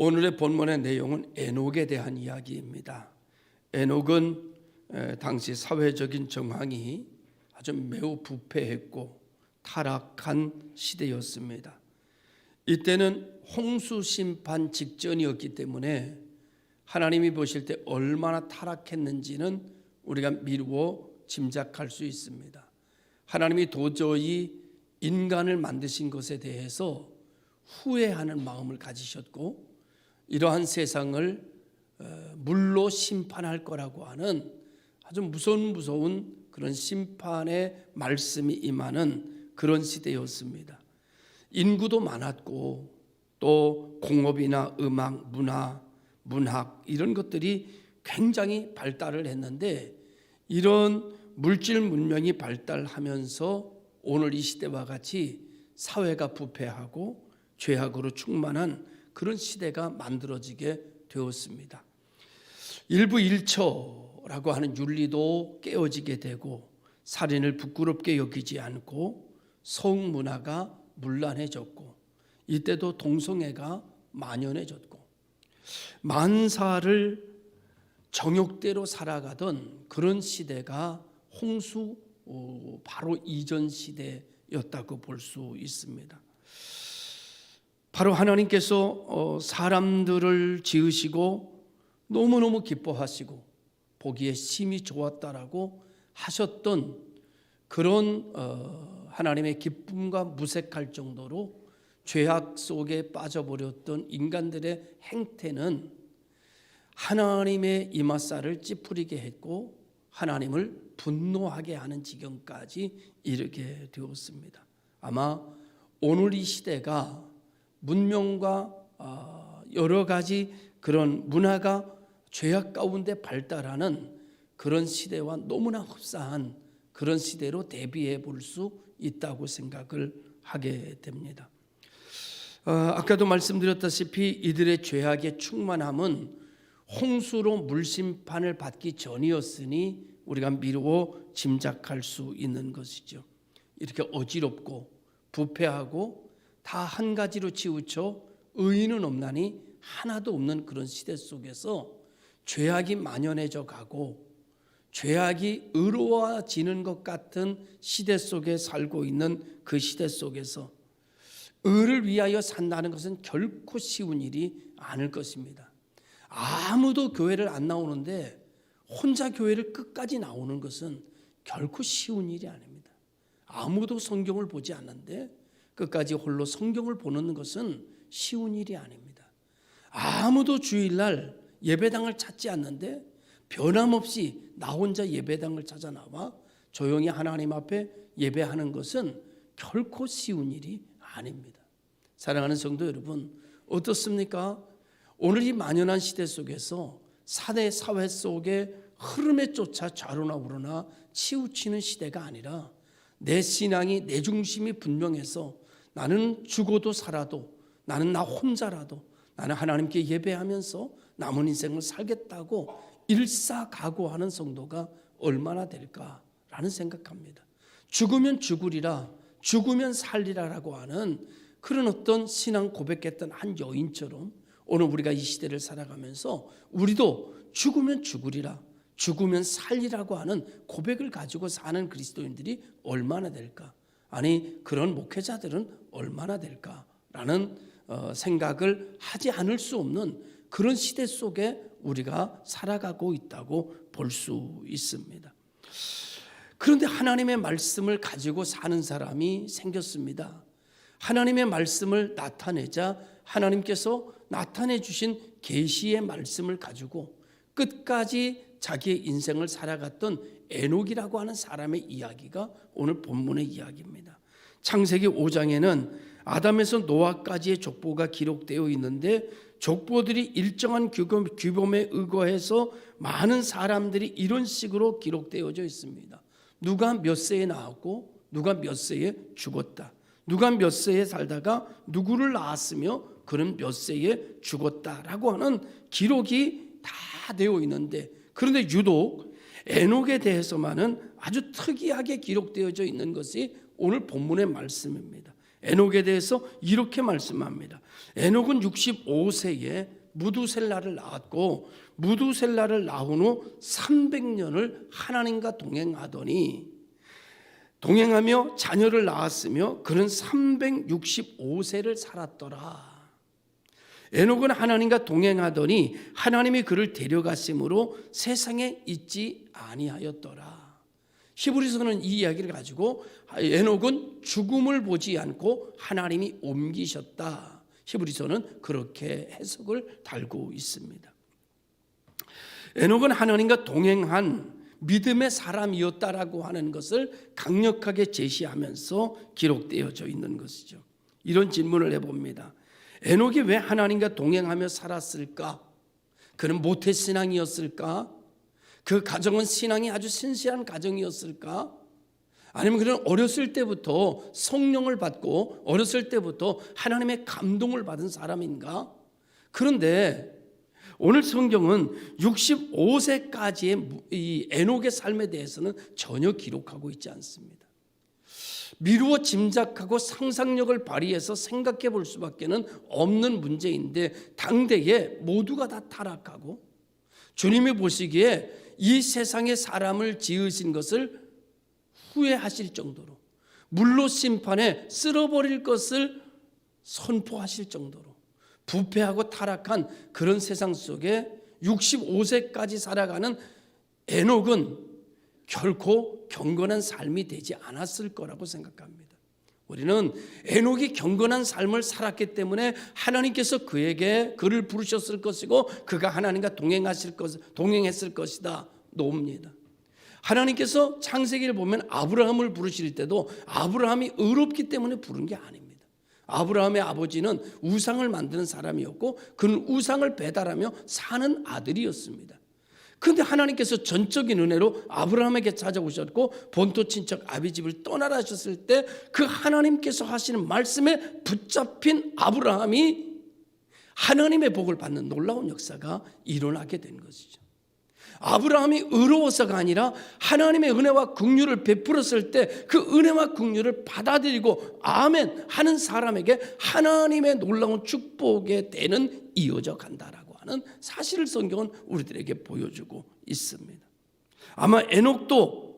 오늘의 본문의 내용은 에녹에 대한 이야기입니다. 에녹은 당시 사회적인 정황이 아주 매우 부패했고 타락한 시대였습니다. 이때는 홍수 심판 직전이었기 때문에 하나님이 보실 때 얼마나 타락했는지는 우리가 미루어 짐작할 수 있습니다. 하나님이 도저히 인간을 만드신 것에 대해서 후회하는 마음을 가지셨고 이러한 세상을 물로 심판할 거라고 하는 아주 무서운 그런 심판의 말씀이 임하는 그런 시대였습니다. 인구도 많았고 또 공업이나 음악, 문학 이런 것들이 굉장히 발달을 했는데 이런 물질 문명이 발달하면서 오늘 이 시대와 같이 사회가 부패하고 죄악으로 충만한 그런 시대가 만들어지게 되었습니다. 일부 일처라고 하는 윤리도 깨어지게 되고 살인을 부끄럽게 여기지 않고 성문화가 문란해졌고 이때도 동성애가 만연해졌고 만사를 정욕대로 살아가던 그런 시대가 홍수 바로 이전 시대였다고 볼 수 있습니다. 바로 하나님께서 사람들을 지으시고 너무너무 기뻐하시고 보기에 심히 좋았다라고 하셨던 그런 하나님의 기쁨과 무색할 정도로 죄악 속에 빠져버렸던 인간들의 행태는 하나님의 이맛살을 찌푸리게 했고 하나님을 분노하게 하는 지경까지 이르게 되었습니다. 아마 오늘 이 시대가 문명과 여러 가지 그런 문화가 죄악 가운데 발달하는 그런 시대와 너무나 흡사한 그런 시대로 대비해 볼 수 있다고 생각을 하게 됩니다. 아까도 말씀드렸다시피 이들의 죄악의 충만함은 홍수로 물심판을 받기 전이었으니 우리가 미루어 짐작할 수 있는 것이죠. 이렇게 어지럽고 부패하고 다 한 가지로 치우쳐 의인은 없나니 하나도 없는 그런 시대 속에서 죄악이 만연해져 가고 죄악이 의로워지는 것 같은 시대 속에 살고 있는 그 시대 속에서 의를 위하여 산다는 것은 결코 쉬운 일이 아닐 것입니다. 아무도 교회를 안 나오는데 혼자 교회를 끝까지 나오는 것은 결코 쉬운 일이 아닙니다. 아무도 성경을 보지 않는데 끝까지 홀로 성경을 보는 것은 쉬운 일이 아닙니다. 아무도 주일날 예배당을 찾지 않는데 변함없이 나 혼자 예배당을 찾아 나와 조용히 하나님 앞에 예배하는 것은 결코 쉬운 일이 아닙니다. 사랑하는 성도 여러분, 어떻습니까? 오늘 이 만연한 시대 속에서 사대 사회 속의 흐름에 쫓아 좌로나 우로나 치우치는 시대가 아니라 내 신앙이 내 중심이 분명해서 나는 죽어도 살아도 나는 나 혼자라도 나는 하나님께 예배하면서 남은 인생을 살겠다고 일사각오하는 성도가 얼마나 될까라는 생각합니다. 죽으면 죽으리라, 죽으면 살리라라고 하는 그런 어떤 신앙 고백했던 한 여인처럼 오늘 우리가 이 시대를 살아가면서 우리도 죽으면 죽으리라, 죽으면 살리라고 하는 고백을 가지고 사는 그리스도인들이 얼마나 될까? 아니 그런 목회자들은 얼마나 될까라는 생각을 하지 않을 수 없는 그런 시대 속에 우리가 살아가고 있다고 볼 수 있습니다. 그런데 하나님의 말씀을 가지고 사는 사람이 생겼습니다. 하나님의 말씀을 나타내자 하나님께서 나타내 주신 계시의 말씀을 가지고 끝까지 자기의 인생을 살아갔던 에녹이라고 하는 사람의 이야기가 오늘 본문의 이야기입니다. 창세기 5장에는 아담에서 노아까지의 족보가 기록되어 있는데 족보들이 일정한 규범에 의거해서 많은 사람들이 이런 식으로 기록되어져 있습니다. 누가 몇 세에 나왔고 누가 몇 세에 죽었다. 누가 몇 세에 살다가 누구를 낳았으며 그는 몇 세에 죽었다라고 하는 기록이 다 되어 있는데 그런데 유독 에녹에 대해서만은 아주 특이하게 기록되어져 있는 것이 오늘 본문의 말씀입니다. 에녹에 대해서 이렇게 말씀합니다. 에녹은 65세에 무두셀라를 낳았고 무두셀라를 낳은 후 300년을 하나님과 동행하며 자녀를 낳았으며 그는 365세를 살았더라. 에녹은 하나님과 동행하더니 하나님이 그를 데려가심으로 세상에 있지 아니하였더라. 히브리서는 이 이야기를 가지고 에녹은 죽음을 보지 않고 하나님이 옮기셨다. 히브리서는 그렇게 해석을 달고 있습니다. 에녹은 하나님과 동행한 믿음의 사람이었다라고 하는 것을 강력하게 제시하면서 기록되어져 있는 것이죠. 이런 질문을 해봅니다. 에녹이 왜 하나님과 동행하며 살았을까? 그는 모태신앙이었을까? 그 가정은 신앙이 아주 신실한 가정이었을까? 아니면 그는 어렸을 때부터 성령을 받고 어렸을 때부터 하나님의 감동을 받은 사람인가? 그런데 오늘 성경은 65세까지의 이 에녹의 삶에 대해서는 전혀 기록하고 있지 않습니다. 미루어 짐작하고 상상력을 발휘해서 생각해 볼 수밖에 없는 문제인데 당대에 모두가 다 타락하고 주님이 보시기에 이 세상에 사람을 지으신 것을 후회하실 정도로 물로 심판에 쓸어버릴 것을 선포하실 정도로 부패하고 타락한 그런 세상 속에 65세까지 살아가는 에녹은 결코 경건한 삶이 되지 않았을 거라고 생각합니다. 우리는 에녹이 경건한 삶을 살았기 때문에 하나님께서 그를 부르셨을 것이고 그가 하나님과 동행했을 것이다 놓습니다. 하나님께서 창세기를 보면 아브라함을 부르실 때도 아브라함이 의롭기 때문에 부른 게 아닙니다. 아브라함의 아버지는 우상을 만드는 사람이었고 그는 우상을 배달하며 사는 아들이었습니다. 그런데 하나님께서 전적인 은혜로 아브라함에게 찾아오셨고 본토 친척 아비집을 떠나라 하셨을 때 그 하나님께서 하시는 말씀에 붙잡힌 아브라함이 하나님의 복을 받는 놀라운 역사가 일어나게 된 것이죠. 아브라함이 의로워서가 아니라 하나님의 은혜와 긍휼을 베풀었을 때 그 은혜와 긍휼을 받아들이고 아멘 하는 사람에게 하나님의 놀라운 축복의 대는 이어져 간다라고 하는 사실을 성경은 우리들에게 보여주고 있습니다. 아마 에녹도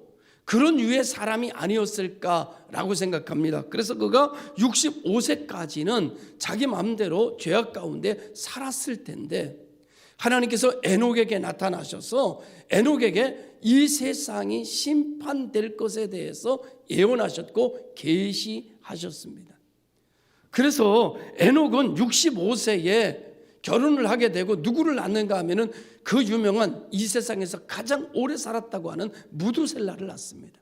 그런 유의 사람이 아니었을까라고 생각합니다. 그래서 그가 65세까지는 자기 마음대로 죄악 가운데 살았을 텐데 하나님께서 에녹에게 나타나셔서 에녹에게 이 세상이 심판될 것에 대해서 예언하셨고 계시하셨습니다. 그래서 에녹은 65세에 결혼을 하게 되고 누구를 낳는가 하면은 그 유명한 이 세상에서 가장 오래 살았다고 하는 무두셀라를 낳습니다.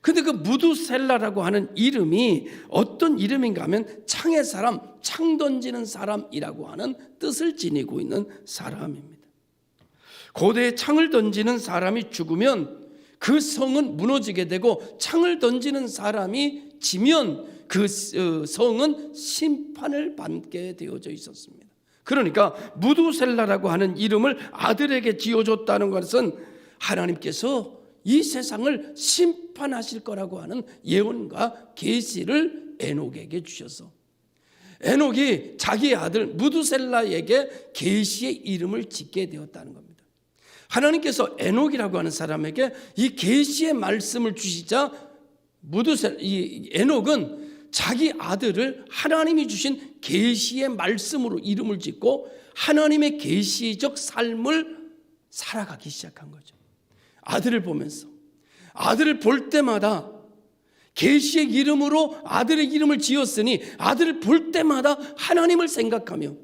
근데 그 무두셀라라고 하는 이름이 어떤 이름인가 하면 창의 사람, 창 던지는 사람이라고 하는 뜻을 지니고 있는 사람입니다. 고대에 창을 던지는 사람이 죽으면 그 성은 무너지게 되고 창을 던지는 사람이 지면 그 성은 심판을 받게 되어져 있었습니다. 그러니까 무두셀라라고 하는 이름을 아들에게 지어줬다는 것은 하나님께서 이 세상을 심판하실 거라고 하는 예언과 계시를 에녹에게 주셔서 에녹이 자기 아들 무두셀라에게 계시의 이름을 짓게 되었다는 겁니다. 하나님께서 에녹이라고 하는 사람에게 이 계시의 말씀을 주시자 이 에녹은 자기 아들을 하나님이 주신 계시의 말씀으로 이름을 짓고 하나님의 계시적 삶을 살아가기 시작한 거죠. 아들을 보면서 아들을 볼 때마다 계시의 이름으로 아들의 이름을 지었으니 아들을 볼 때마다 하나님을 생각하며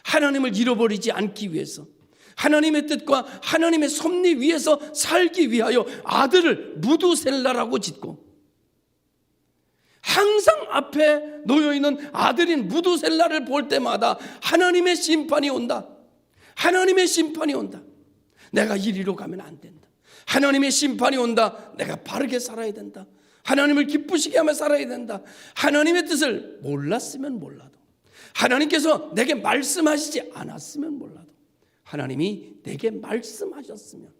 하나님을 잃어버리지 않기 위해서 하나님의 뜻과 하나님의 섭리 위에서 살기 위하여 아들을 무두셀라라고 짓고 항상 앞에 놓여있는 아들인 무두셀라를 볼 때마다 하나님의 심판이 온다. 하나님의 심판이 온다. 내가 이리로 가면 안 된다. 하나님의 심판이 온다. 내가 바르게 살아야 된다. 하나님을 기쁘시게 하며 살아야 된다. 하나님의 뜻을 몰랐으면 몰라도 하나님께서 내게 말씀하시지 않았으면 몰라도 하나님이 내게 말씀하셨으면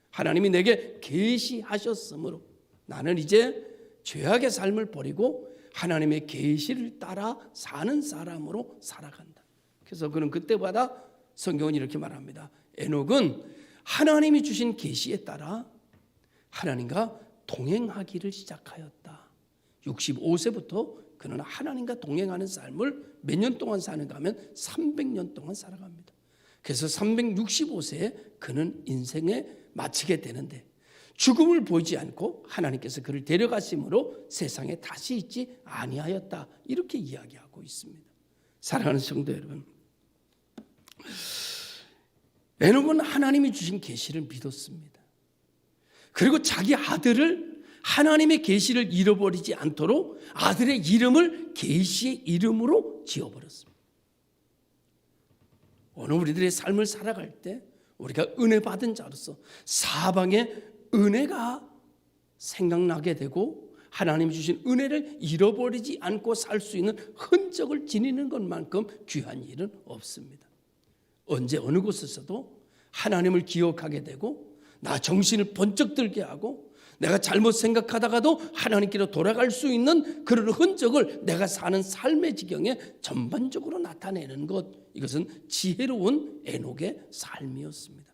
하나님이 내게 계시하셨으므로 나는 이제 죄악의 삶을 버리고 하나님의 계시를 따라 사는 사람으로 살아간다. 그래서 그는 그때마다 성경은 이렇게 말합니다. 에녹은 하나님이 주신 계시에 따라 하나님과 동행하기를 시작하였다. 65세부터 그는 하나님과 동행하는 삶을 몇 년 동안 사는가 하면 300년 동안 살아갑니다. 그래서 365세에 그는 인생에 마치게 되는데 죽음을 보지 않고 하나님께서 그를 데려가심으로 세상에 다시 있지 아니하였다. 이렇게 이야기하고 있습니다. 사랑하는 성도 여러분, 에녹은 하나님이 주신 계시를 믿었습니다. 그리고 자기 아들을 하나님의 계시를 잃어버리지 않도록 아들의 이름을 계시의 이름으로 지어버렸습니다. 오늘 우리들의 삶을 살아갈 때 우리가 은혜 받은 자로서 사방에 은혜가 생각나게 되고 하나님이 주신 은혜를 잃어버리지 않고 살 수 있는 흔적을 지니는 것만큼 귀한 일은 없습니다. 언제 어느 곳에서도 하나님을 기억하게 되고 나 정신을 번쩍 들게 하고 내가 잘못 생각하다가도 하나님께로 돌아갈 수 있는 그런 흔적을 내가 사는 삶의 지경에 전반적으로 나타내는 것, 이것은 지혜로운 에녹의 삶이었습니다.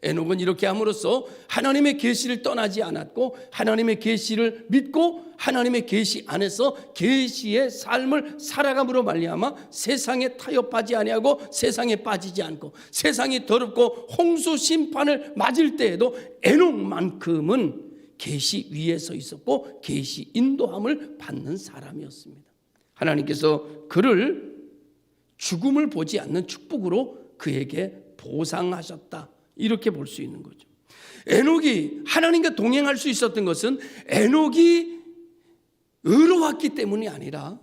에녹은 이렇게 함으로써 하나님의 계시를 떠나지 않았고 하나님의 계시를 믿고 하나님의 계시 안에서 계시의 삶을 살아감으로 말미암아 세상에 타협하지 아니하고 세상에 빠지지 않고 세상이 더럽고 홍수 심판을 맞을 때에도 에녹만큼은 계시 위에 서 있었고 계시 인도함을 받는 사람이었습니다. 하나님께서 그를 죽음을 보지 않는 축복으로 그에게 보상하셨다. 이렇게 볼 수 있는 거죠. 에녹이 하나님과 동행할 수 있었던 것은 에녹이 의로웠기 때문이 아니라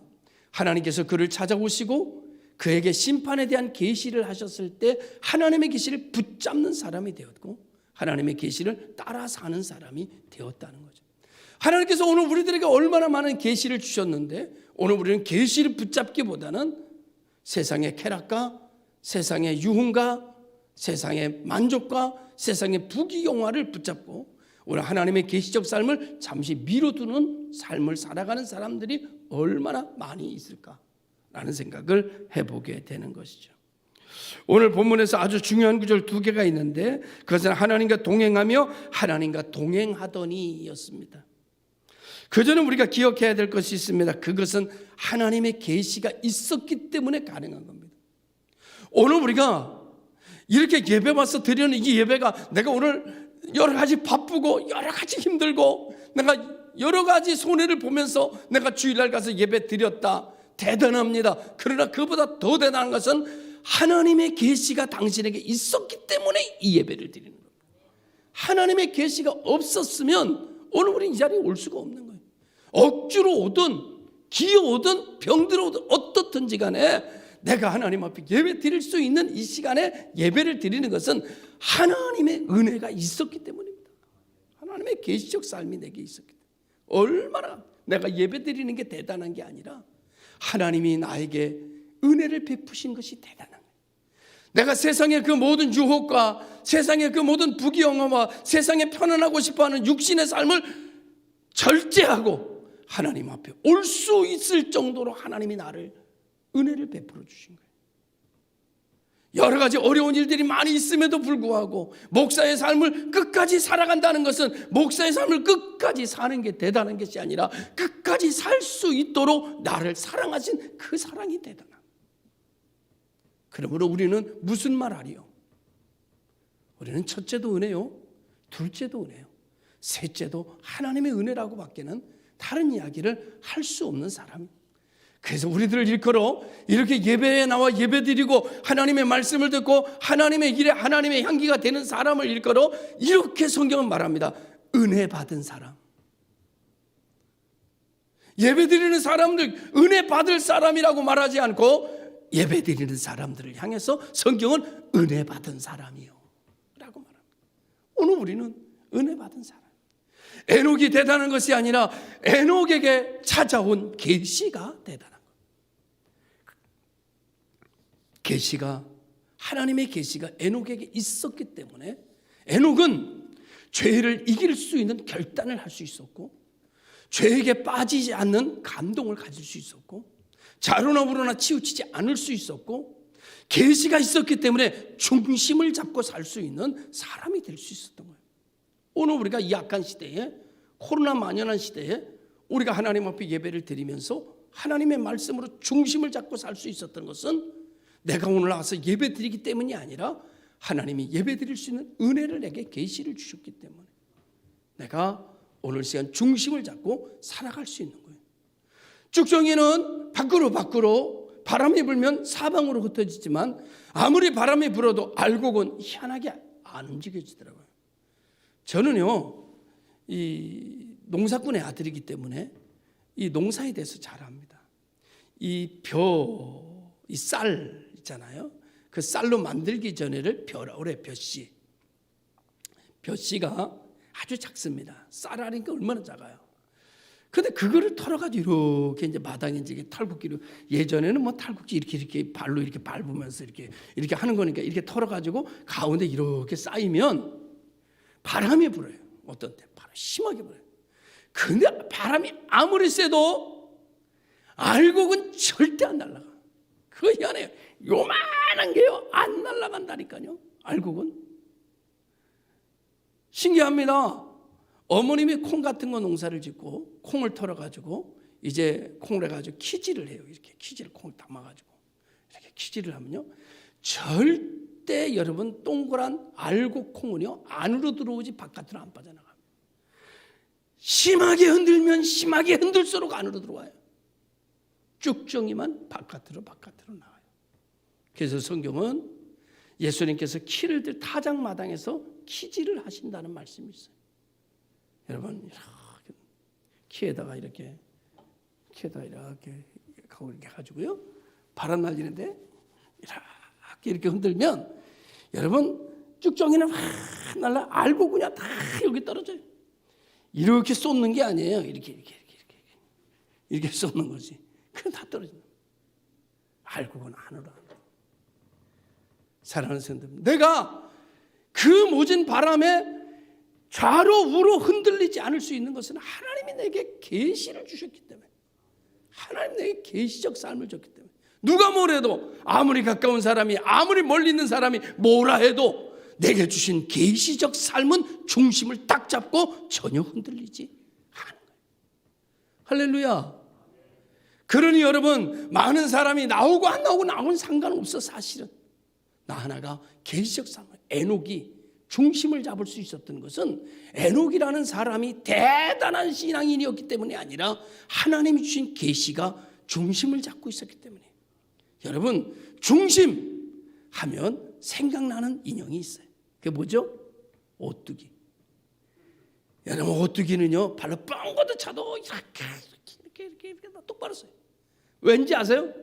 하나님께서 그를 찾아오시고 그에게 심판에 대한 계시를 하셨을 때 하나님의 계시를 붙잡는 사람이 되었고 하나님의 계시를 따라 사는 사람이 되었다는 거죠. 하나님께서 오늘 우리들에게 얼마나 많은 계시를 주셨는데 오늘 우리는 계시를 붙잡기보다는 세상의 쾌락과 세상의 유흥과 세상의 만족과 세상의 부귀영화를 붙잡고 오늘 하나님의 계시적 삶을 잠시 미뤄두는 삶을 살아가는 사람들이 얼마나 많이 있을까라는 생각을 해보게 되는 것이죠. 오늘 본문에서 아주 중요한 구절 두 개가 있는데 그것은 하나님과 동행하며 하나님과 동행하더니 였습니다. 그저는 우리가 기억해야 될 것이 있습니다. 그것은 하나님의 계시가 있었기 때문에 가능한 겁니다. 오늘 우리가 이렇게 예배 와서 드리는 이 예배가 내가 오늘 여러 가지 바쁘고 여러 가지 힘들고 내가 여러 가지 손해를 보면서 내가 주일날 가서 예배 드렸다. 대단합니다. 그러나 그보다 더 대단한 것은 하나님의 계시가 당신에게 있었기 때문에 이 예배를 드리는 겁니다. 하나님의 계시가 없었으면 오늘 우리는 이 자리에 올 수가 없는 거예요. 억지로 오든 기어오든 병들어오든 어떻든지 간에 내가 하나님 앞에 예배 드릴 수 있는 이 시간에 예배를 드리는 것은 하나님의 은혜가 있었기 때문입니다. 하나님의 계시적 삶이 내게 있었기 때문에 얼마나 내가 예배 드리는 게 대단한 게 아니라 하나님이 나에게 은혜를 베푸신 것이 대단한 거예요. 내가 세상의 그 모든 유혹과 세상의 그 모든 부귀영화와 세상에 편안하고 싶어하는 육신의 삶을 절제하고 하나님 앞에 올 수 있을 정도로 하나님이 나를 은혜를 베풀어 주신 거예요. 여러 가지 어려운 일들이 많이 있음에도 불구하고 목사의 삶을 끝까지 살아간다는 것은 목사의 삶을 끝까지 사는 게 대단한 것이 아니라 끝까지 살 수 있도록 나를 사랑하신 그 사랑이 대단한. 그러므로 우리는 무슨 말 하리요? 우리는 첫째도 은혜요, 둘째도 은혜요, 셋째도 하나님의 은혜라고 밖에는 다른 이야기를 할 수 없는 사람입니다. 그래서 우리들을 일컬어 이렇게 예배에 나와 예배드리고 하나님의 말씀을 듣고 하나님의 일에 하나님의 향기가 되는 사람을 일컬어 이렇게 성경은 말합니다. 은혜 받은 사람. 예배드리는 사람들 은혜 받을 사람이라고 말하지 않고 예배드리는 사람들을 향해서 성경은 은혜 받은 사람이요 라고 말합니다. 오늘 우리는 은혜 받은 사람. 에녹이 대단한 것이 아니라 에녹에게 찾아온 계시가 대단한 거예요. 계시가 하나님의 계시가 에녹에게 있었기 때문에 에녹은 죄를 이길 수 있는 결단을 할 수 있었고 죄에게 빠지지 않는 감동을 가질 수 있었고, 자로나 우로나 치우치지 않을 수 있었고, 계시가 있었기 때문에 중심을 잡고 살 수 있는 사람이 될 수 있었던 거예요. 오늘 우리가 이 악한 시대에, 코로나 만연한 시대에 우리가 하나님 앞에 예배를 드리면서 하나님의 말씀으로 중심을 잡고 살 수 있었던 것은 내가 오늘 나와서 예배 드리기 때문이 아니라 하나님이 예배 드릴 수 있는 은혜를 내게 계시를 주셨기 때문에 내가 오늘 시간 중심을 잡고 살아갈 수 있는 거예요. 쭉정이는 밖으로 바람이 불면 사방으로 흩어지지만 아무리 바람이 불어도 알곡은 희한하게 안 움직여지더라고요. 저는요, 이 농사꾼의 아들이기 때문에 이 농사에 대해서 잘 압니다. 이 쌀 있잖아요. 그 쌀로 만들기 전에를 벼라고 그래, 벼씨. 벼씨가 아주 작습니다. 쌀알이니까 얼마나 작아요. 근데 그거를 털어가지고 이렇게 이제 마당에 이제 탈곡기로, 예전에는 뭐 탈곡기 이렇게 발로 이렇게 밟으면서 이렇게 하는 거니까 이렇게 털어가지고 가운데 이렇게 쌓이면 바람이 불어요. 어떤 때 바람 심하게 불어요. 근데 바람이 아무리 세도 알곡은 절대 안 날아가. 그거 희한해요. 요만한 게요 안 날아간다니까요. 알곡은 신기합니다. 어머님이 콩 같은 거 농사를 짓고 콩을 털어가지고 이제 콩을 해가지고 키질을 해요. 이렇게 키질을 콩을 담아가지고 이렇게 키질을 하면요, 절대 여러분 동그란 알곡 콩은요 안으로 들어오지 바깥으로 안 빠져나갑니다. 심하게 흔들면 심하게 흔들수록 안으로 들어와요. 쭉정이만 바깥으로 나와요. 그래서 성경은 예수님께서 키를 들 타작마당에서 키질을 하신다는 말씀이 있어요. 여러분 이렇게 키에다가 이렇게 해가지고요, 바람 날리는데 이렇게 흔들면 여러분 쭉정이는 확 날라 알고 그냥 다 여기 떨어져요. 이렇게 쏟는 게 아니에요. 이렇게 쏟는 거지. 그건 다 떨어진다. 알고는 안으로. 사랑하는 성도님, 내가 그 모진 바람에 좌로 우로 흔들리지 않을 수 있는 것은 하나님이 내게 계시를 주셨기 때문에, 하나님 내게 계시적 삶을 줬기 때문에, 누가 뭐래도 아무리 가까운 사람이 아무리 멀리 있는 사람이 뭐라 해도 내게 주신 계시적 삶은 중심을 딱 잡고 전혀 흔들리지 않은 거예요. 할렐루야. 그러니 여러분, 많은 사람이 나오고 안 나오고 나오는 상관없어. 사실은 나 하나가 계시적 삶을, 에녹이 중심을 잡을 수 있었던 것은 에녹이라는 사람이 대단한 신앙인이었기 때문이 아니라 하나님이 주신 계시가 중심을 잡고 있었기 때문에. 여러분, 중심 하면 생각나는 인형이 있어요. 그게 뭐죠? 오뚜기. 여러분, 오뚜기는요 발로 뻥거도 차도 이렇게 똑바로 써요. 왠지 아세요?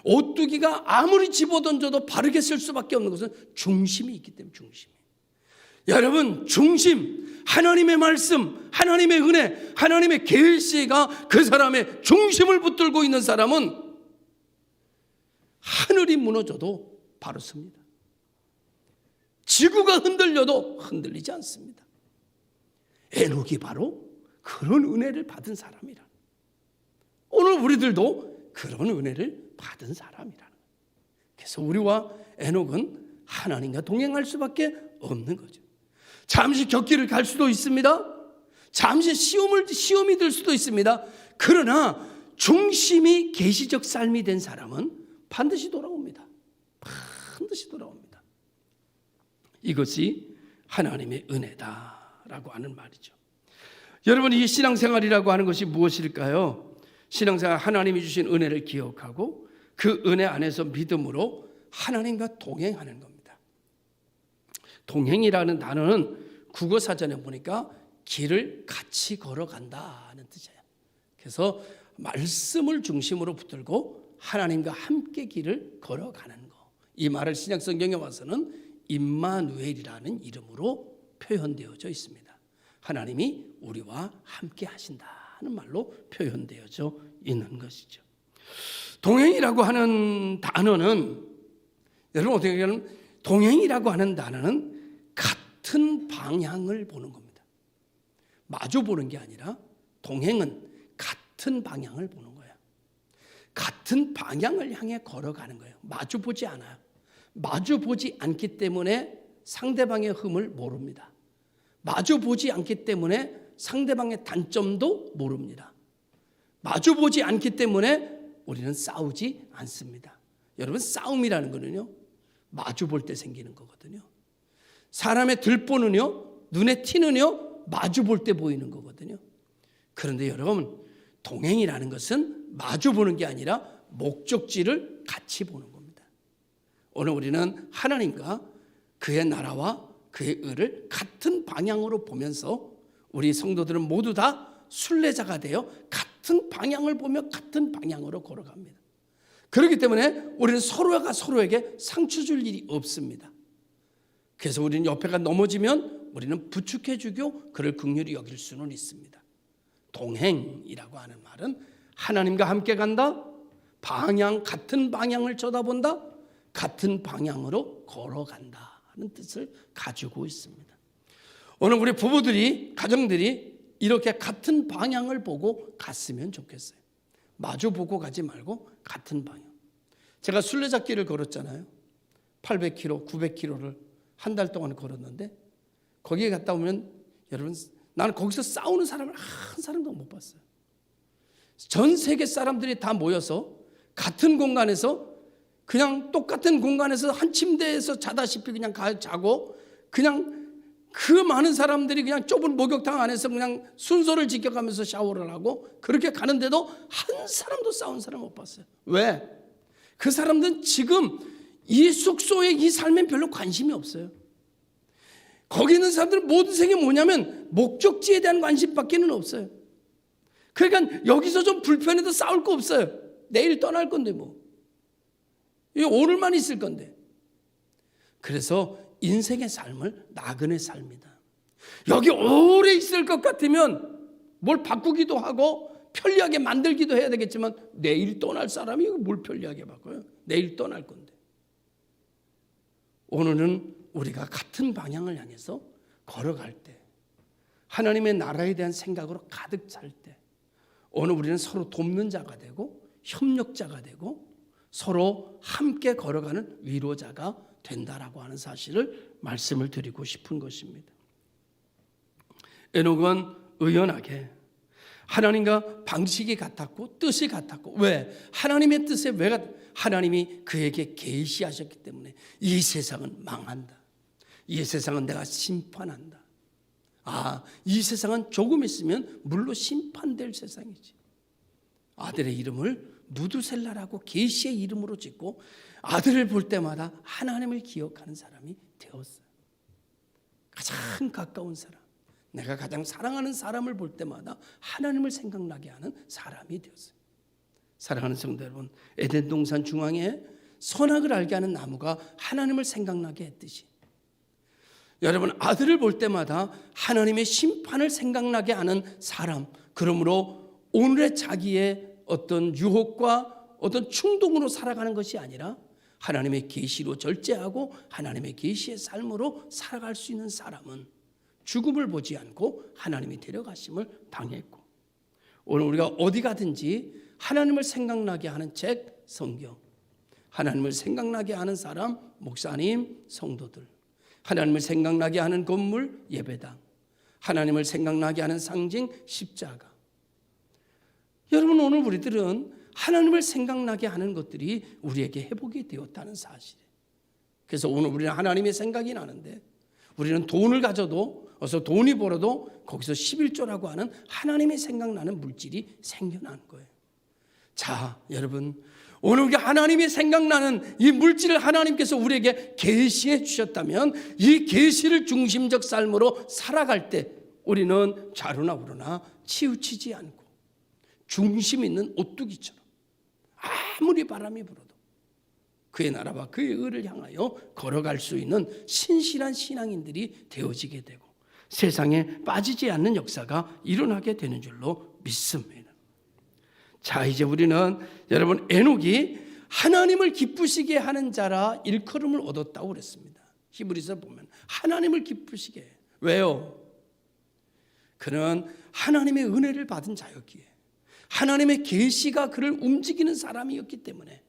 오뚜기가 아무리 집어던져도 바르게 쓸 수밖에 없는 것은 중심이 있기 때문에. 중심이. 여러분, 중심, 하나님의 말씀, 하나님의 은혜, 하나님의 계시가 그 사람의 중심을 붙들고 있는 사람은 하늘이 무너져도 바로 섭니다. 지구가 흔들려도 흔들리지 않습니다. 에녹이 바로 그런 은혜를 받은 사람이라. 오늘 우리들도 그런 은혜를 받은 사람이라는 거예요. 그래서 우리와 에녹은 하나님과 동행할 수밖에 없는 거죠. 잠시 격기를 갈 수도 있습니다. 잠시 시험이 들 수도 있습니다. 그러나 중심이 계시적 삶이 된 사람은 반드시 돌아옵니다. 반드시 돌아옵니다. 이것이 하나님의 은혜다라고 하는 말이죠. 여러분, 이 신앙생활이라고 하는 것이 무엇일까요? 신앙생활, 하나님이 주신 은혜를 기억하고 그 은혜 안에서 믿음으로 하나님과 동행하는 겁니다. 동행이라는 단어는 국어사전에 보니까 길을 같이 걸어간다는 뜻이에요. 그래서 말씀을 중심으로 붙들고 하나님과 함께 길을 걸어가는 거. 이 말을 신약성경에 와서는 임마누엘이라는 이름으로 표현되어져 있습니다. 하나님이 우리와 함께 하신다는 말로 표현되어져 있는 것이죠. 동행이라고 하는 단어는, 여러분 어떻게 보면 동행이라고 하는 단어는 같은 방향을 보는 겁니다. 마주 보는 게 아니라 동행은 같은 방향을 보는 거예요. 같은 방향을 향해 걸어가는 거예요. 마주 보지 않아요. 마주 보지 않기 때문에 상대방의 흠을 모릅니다. 마주 보지 않기 때문에 상대방의 단점도 모릅니다. 마주 보지 않기 때문에 우리는 싸우지 않습니다. 여러분, 싸움이라는 거는요, 마주 볼 때 생기는 거거든요. 사람의 들보는요, 눈에 튀는요, 마주 볼 때 보이는 거거든요. 그런데 여러분, 동행이라는 것은 마주 보는 게 아니라 목적지를 같이 보는 겁니다. 오늘 우리는 하나님과 그의 나라와 그의 의를 같은 방향으로 보면서 우리 성도들은 모두 다 순례자가 되어 같은 방향을 보며 같은 방향으로 걸어갑니다. 그렇기 때문에 우리는 서로가 서로에게 상처 줄 일이 없습니다. 그래서 우리는 옆에가 넘어지면 우리는 부축해 주고 그를 긍휼히 여길 수는 있습니다. 동행이라고 하는 말은 하나님과 함께 간다, 같은 방향을 쳐다본다, 같은 방향으로 걸어간다 하는 뜻을 가지고 있습니다. 오늘 우리 부부들이, 가정들이 이렇게 같은 방향을 보고 갔으면 좋겠어요. 마주 보고 가지 말고 같은 방향. 제가 순례자길을 걸었잖아요. 800km, 900km를 한 달 동안 걸었는데 거기에 갔다 오면 여러분, 나는 거기서 싸우는 사람을 한 사람도 못 봤어요. 전 세계 사람들이 다 모여서 같은 공간에서, 그냥 똑같은 공간에서 한 침대에서 자다시피 그냥 자고, 그냥 그 많은 사람들이 그냥 좁은 목욕탕 안에서 그냥 순서를 지켜가면서 샤워를 하고 그렇게 가는데도 한 사람도 싸운 사람 못 봤어요. 왜? 그 사람들은 지금 이 숙소의 이 삶엔 별로 관심이 없어요. 거기 있는 사람들은 모든 생각이 뭐냐면 목적지에 대한 관심밖에는 없어요. 그러니까 여기서 좀 불편해도 싸울 거 없어요. 내일 떠날 건데 뭐. 오늘만 있을 건데. 그래서 인생의 삶을 나그네 삽니다. 여기 오래 있을 것 같으면 뭘 바꾸기도 하고 편리하게 만들기도 해야 되겠지만 내일 떠날 사람이 뭘 편리하게 바꿔요. 내일 떠날 건데. 오늘은 우리가 같은 방향을 향해서 걸어갈 때, 하나님의 나라에 대한 생각으로 가득 찰 때, 오늘 우리는 서로 돕는 자가 되고 협력자가 되고 서로 함께 걸어가는 위로자가 된다라고 하는 사실을 말씀을 드리고 싶은 것입니다. 에녹은 의연하게 하나님과 방식이 같았고 뜻이 같았고, 왜? 하나님의 뜻에 하나님이 그에게 계시하셨기 때문에 이 세상은 망한다. 이 세상은 내가 심판한다. 이 세상은 조금 있으면 물로 심판될 세상이지. 아들의 이름을 무두셀라라고 계시의 이름으로 짓고 아들을 볼 때마다 하나님을 기억하는 사람이 되었어요. 가장 가까운 사람, 내가 가장 사랑하는 사람을 볼 때마다 하나님을 생각나게 하는 사람이 되었어요. 사랑하는 성도 여러분, 에덴 동산 중앙에 선악을 알게 하는 나무가 하나님을 생각나게 했듯이, 여러분 아들을 볼 때마다 하나님의 심판을 생각나게 하는 사람, 그러므로 오늘의 자기의 어떤 유혹과 어떤 충동으로 살아가는 것이 아니라 하나님의 계시로 절제하고 하나님의 계시의 삶으로 살아갈 수 있는 사람은 죽음을 보지 않고 하나님이 데려가심을 당했고, 오늘 우리가 어디 가든지 하나님을 생각나게 하는 책, 성경, 하나님을 생각나게 하는 사람, 목사님, 성도들, 하나님을 생각나게 하는 건물, 예배당, 하나님을 생각나게 하는 상징, 십자가. 여러분, 오늘 우리들은 하나님을 생각나게 하는 것들이 우리에게 회복이 되었다는 사실이에요. 그래서 오늘 우리는 하나님의 생각이 나는데, 우리는 돈을 가져도, 어서 돈이 벌어도 거기서 11조라고 하는 하나님의 생각나는 물질이 생겨나는 거예요. 자, 여러분, 오늘 우리가 하나님이 생각나는 이 물질을 하나님께서 우리에게 계시해 주셨다면 이 계시를 중심적 삶으로 살아갈 때 우리는 좌로나 우로나 치우치지 않고 중심 있는 오뚜기처럼 아무리 바람이 불어도 그의 나라와 그의 의를 향하여 걸어갈 수 있는 신실한 신앙인들이 되어지게 되고 세상에 빠지지 않는 역사가 일어나게 되는 줄로 믿습니다. 자, 이제 우리는 여러분 에녹이 하나님을 기쁘시게 하는 자라 일컬음을 얻었다고 그랬습니다. 히브리서 보면 하나님을 기쁘시게 해요. 왜요? 그는 하나님의 은혜를 받은 자였기에, 하나님의 계시가 그를 움직이는 사람이었기 때문에,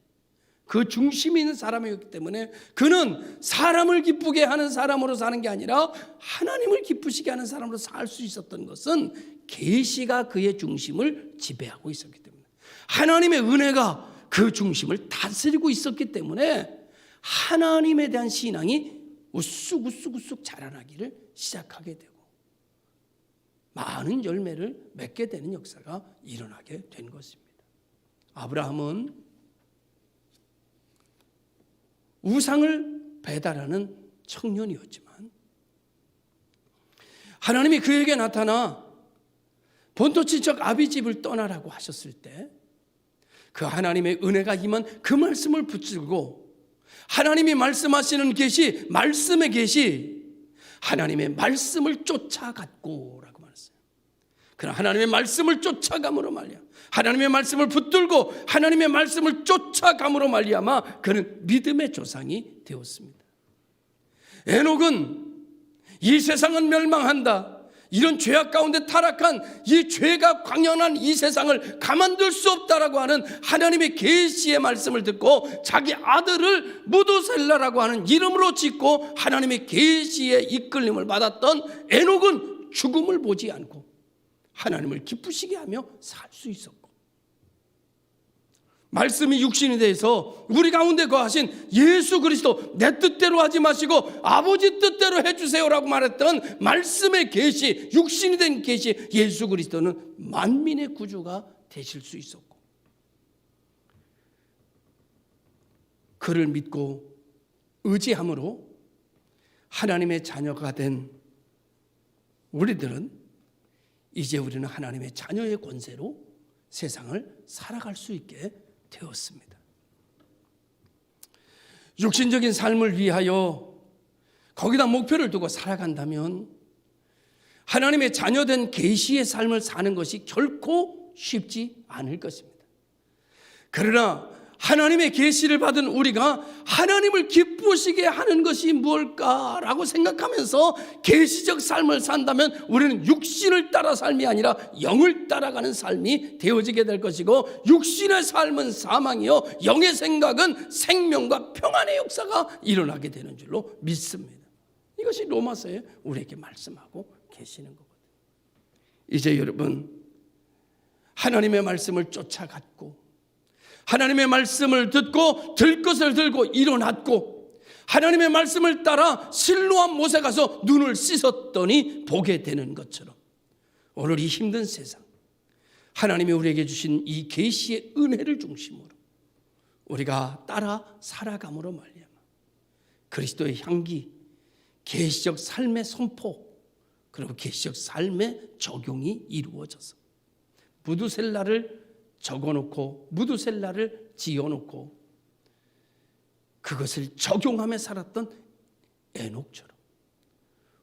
그 중심이 있는 사람이었기 때문에 그는 사람을 기쁘게 하는 사람으로 사는 게 아니라 하나님을 기쁘시게 하는 사람으로 살 수 있었던 것은 계시가 그의 중심을 지배하고 있었기 때문에, 하나님의 은혜가 그 중심을 다스리고 있었기 때문에 하나님에 대한 신앙이 우쑥우쑥 자라나기를 시작하게 되고 많은 열매를 맺게 되는 역사가 일어나게 된 것입니다. 아브라함은 우상을 배달하는 청년이었지만 하나님이 그에게 나타나 본토 친척 아비집을 떠나라고 하셨을 때 그 하나님의 은혜가 임한 그 말씀을 붙들고 하나님이 말씀하시는 계시, 말씀의 계시, 하나님의 말씀을 쫓아갔고 라고 말했어요. 그러나 하나님의 말씀을 쫓아감으로 말이야, 하나님의 말씀을 붙들고 하나님의 말씀을 쫓아감으로 말미암아 그는 믿음의 조상이 되었습니다. 에녹은 이 세상은 멸망한다, 이런 죄악 가운데 타락한 이 죄가 광연한 이 세상을 가만둘 수 없다라고 하는 하나님의 계시의 말씀을 듣고 자기 아들을 무두셀라라고 하는 이름으로 짓고 하나님의 계시의 이끌림을 받았던 에녹은 죽음을 보지 않고 하나님을 기쁘시게 하며 살 수 있었고, 말씀이 육신이 돼서 우리 가운데 거하신 예수 그리스도, 내 뜻대로 하지 마시고 아버지 뜻대로 해주세요라고 말했던 말씀의 계시, 육신이 된 계시 예수 그리스도는 만민의 구주가 되실 수 있었고, 그를 믿고 의지함으로 하나님의 자녀가 된 우리들은 이제 우리는 하나님의 자녀의 권세로 세상을 살아갈 수 있게 되었습니다. 육신적인 삶을 위하여 거기다 목표를 두고 살아간다면 하나님의 자녀된 계시의 삶을 사는 것이 결코 쉽지 않을 것입니다. 그러나 하나님의 계시를 받은 우리가 하나님을 기쁘시게 하는 것이 무엇일까라고 생각하면서 계시적 삶을 산다면 우리는 육신을 따라 삶이 아니라 영을 따라가는 삶이 되어지게 될 것이고, 육신의 삶은 사망이요 영의 생각은 생명과 평안의 역사가 일어나게 되는 줄로 믿습니다. 이것이 로마서에 우리에게 말씀하고 계시는 거거든요. 이제 여러분, 하나님의 말씀을 쫓아갔고 하나님의 말씀을 듣고 들 것을 들고 일어났고 하나님의 말씀을 따라 실로암 못에 가서 눈을 씻었더니 보게 되는 것처럼 오늘 이 힘든 세상, 하나님이 우리에게 주신 이 계시의 은혜를 중심으로 우리가 따라 살아감으로 말미암아 그리스도의 향기, 계시적 삶의 선포, 그리고 계시적 삶의 적용이 이루어져서 무두셀라를 적어놓고 무두셀라를 지어놓고 그것을 적용하며 살았던 에녹처럼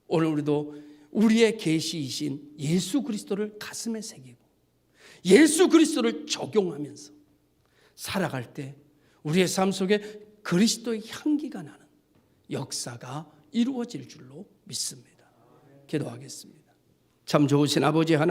오늘 우리도 우리의 계시이신 예수 그리스도를 가슴에 새기고 예수 그리스도를 적용하면서 살아갈 때 우리의 삶 속에 그리스도의 향기가 나는 역사가 이루어질 줄로 믿습니다. 기도하겠습니다. 참 좋으신 아버지 하나님,